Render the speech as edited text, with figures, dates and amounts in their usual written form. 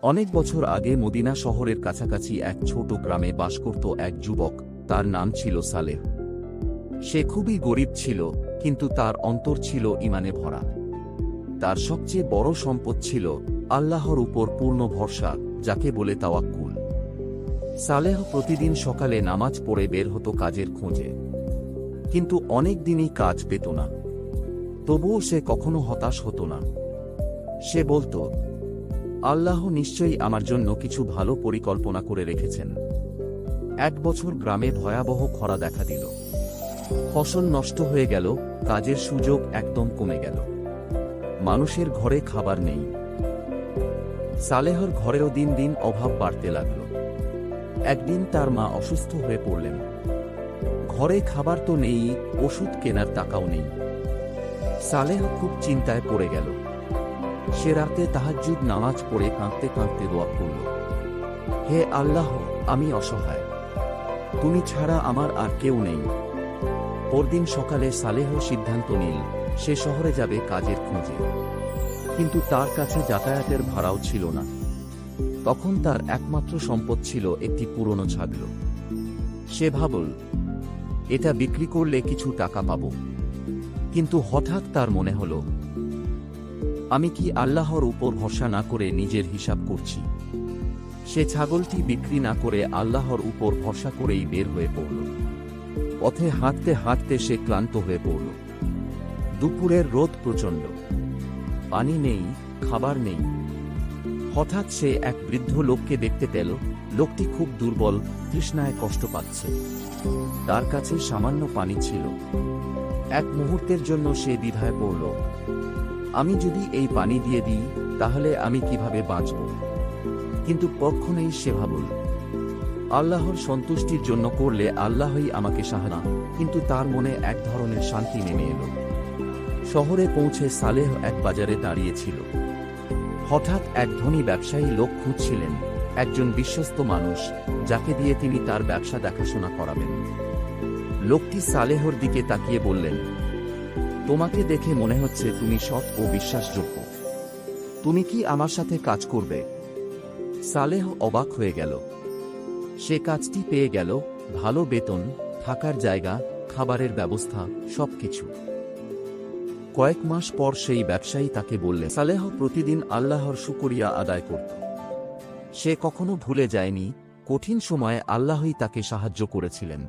অনেক বছর আগে মদিনা শহরের কাছাকাছি এক ছোট গ্রামে বাস করত এক যুবক, তার নাম ছিল সালেহ। সে খুবই গরিব ছিল, কিন্তু তার অন্তর ছিল ঈমানে ভরা। তার সবচেয়ে বড় সম্পদ ছিল আল্লাহর উপর পূর্ণ ভরসা, যাকে বলে তাওয়াক্কুল। সালেহ প্রতিদিন সকালে নামাজ পড়ে বের হতো কাজের খোঁজে, কিন্তু অনেক দিনই কাজ পেত না। তবুও সে কখনো হতাশ হতো না। সে বলত, আল্লাহ নিশ্চয়ই আমার জন্য কিছু ভালো পরিকল্পনা করে রেখেছেন। এক বছর গ্রামে ভয়াবহ খরা দেখা দিল। ফসল নষ্ট হয়ে গেল, কাজের সুযোগ একদম কমে গেল। মানুষের ঘরে খাবার নেই। সালেহর ঘরেও দিন দিন অভাব বাড়তে লাগল। একদিন তার মা অসুস্থ হয়ে পড়লেন। ঘরে খাবার তো নেই, ওষুধ কেনার টাকাও নেই। সালেহ খুব চিন্তায় পড়ে গেল। সে রাতে তাহাজ্জুদ নামাজ পড়ে কাঁদতে কাঁদতে দোয়া করল, হে আল্লাহ, আমি অসহায়, তুমি ছাড়া আমার আর কেউ নেই। পরদিন সকালে সালেহ সিদ্ধান্ত নিল সে শহরে যাবে কাজের খোঁজে, কিন্তু তার কাছে যাতায়াতের ভাড়াও ছিল না। তখন তার একমাত্র সম্পদ ছিল একটি পুরনো ছাগল। সে ভাবল, এটা বিক্রি করলে কিছু টাকা পাব। কিন্তু হঠাৎ তার মনে হল, আমি কি আল্লাহর উপর ভরসা না করে নিজের হিসাব করছি? সে ছাগলটি বিক্রি না করে আল্লাহর উপর ভরসা করেই বের হয়ে পড়ল। পথে হাঁটতে হাঁটতে সে ক্লান্ত হয়ে পড়ল। দুপুরের রোদ প্রচণ্ড, পানি নেই, খাবার নেই। হঠাৎ সে এক বৃদ্ধ লোককে দেখতে পেল। লোকটি খুব দুর্বল, তৃষ্ণায় কষ্ট পাচ্ছে। তার কাছে সামান্য পানি ছিল। এক মুহূর্তের জন্য সে দ্বিধায় পড়ল, আমি যদি এই পানি দিয়ে দিই তাহলে আমি কিভাবে বাঁচব? কিন্তু কখনোই সে ভাবল, আল্লাহর সন্তুষ্টির জন্য করলে আল্লাহই আমাকে সাহায্য। কিন্তু তার মনে এক ধরনের শান্তি নেমে এলো। শহরে পৌঁছে সালেহ এক বাজারে দাঁড়িয়েছিল। হঠাৎ এক ধনী ব্যবসায়ী লোক খুঁজছিলেন একজন বিশ্বস্ত মানুষ, যাকে দিয়ে তিনি তার ব্যবসা দেখাশোনা করাবেন। লোকটি সালেহর দিকে তাকিয়ে বললেন, তোমাকে দেখে মনে হচ্ছে তুমি সৎ ও বিশ্বাসযোগ্য। তুমি কি আমার সাথে কাজ করবে? সালেহ অবাক হয়ে গেল। সে কাজটি পেয়ে গেল, ভালো বেতন, থাকার জায়গা, খাবারের ব্যবস্থা, সবকিছু। কয়েক মাস পর সেই ব্যবসায়ী তাকে বললেন, সালেহ প্রতিদিন আল্লাহর শুকরিয়া আদায় করত। সে কখনো ভুলে যায়নি কঠিন সময়ে আল্লাহই তাকে সাহায্য করেছিলেন।